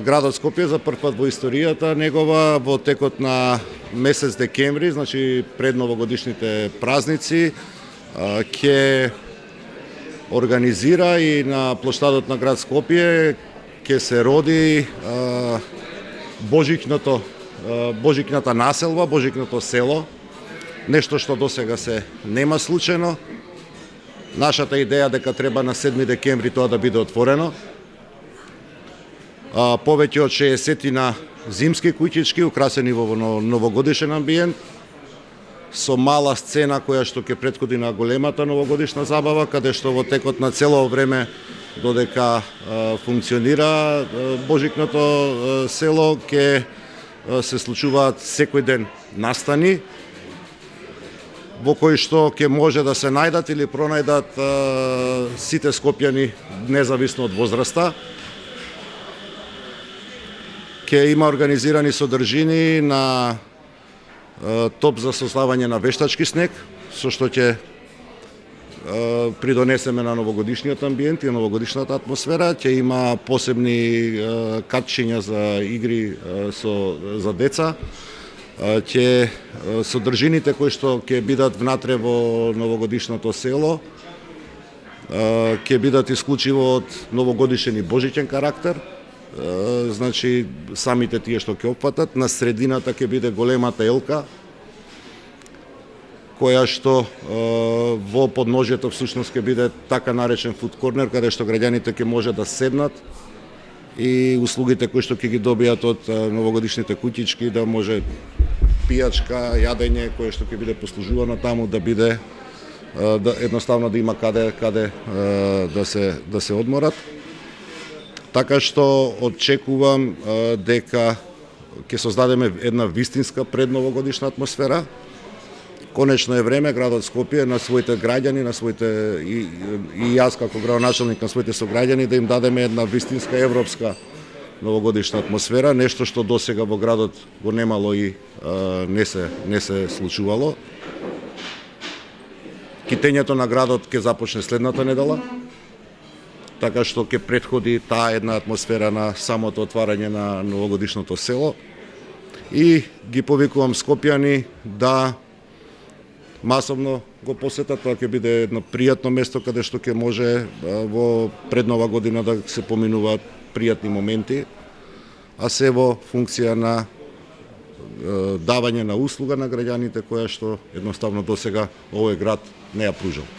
Градот Скопје за прв пат во историјата негова во текот на месец декември, значи пред новогодишните празници, ќе организира и на плоштадот на град Скопје ќе се роди Божикната населба, Божикното село, нешто што досега се нема случајно. Нашата идеја дека треба на 7 декември тоа да биде отворено. Повеќе од 60 зимски куќички украсени во новогодишен амбиент, со мала сцена која што ќе претходи на големата новогодишна забава, каде што во текот на цело време додека функционира Божикното село ќе се случуваат секој ден настани во кои што ќе може да се најдат или пронајдат сите скопјани независно од возраста. Ќе има организирани содржини на топ за создавање на вештачки снег, со што ќе придонесеме на новогодишниот амбиент и новогодишната атмосфера. Ќе има посебни катчиња за игри за деца. Ќе содржините кои што ќе бидат внатре во новогодишното село ќе бидат исклучиво од новогодишен и божичен карактер. Значи самите тие што ќе опфатат, на средината ќе биде големата елка која што во подножјето всушност ќе биде така наречен food corner, каде што граѓаните ќе може да седнат и услугите кои што ќе ги добијат од новогодишните куќички, да може пијачка, јадење кое што ќе биде послужувано таму, да биде едноставно да има каде да се одморат. Така што очекувам дека ќе создадеме една вистинска предновогодишна атмосфера. Конечно е време градот Скопје на своите граѓани, на своите и јас како градоначалник на своите сограѓани да им дадеме една вистинска европска новогодишна атмосфера, нешто што досега во градот го немало и не се случувало. Китењето на градот ќе започне следната недела, така што ќе претходи таа една атмосфера на самото отварање на новогодишното село. И ги повикувам скопјани да масовно го посетат, тоа ќе биде едно пријатно место каде што ќе може во преднова година да се поминуваат пријатни моменти, а се во функција на давање на услуга на граѓаните која што едноставно досега овој град не ја пружал.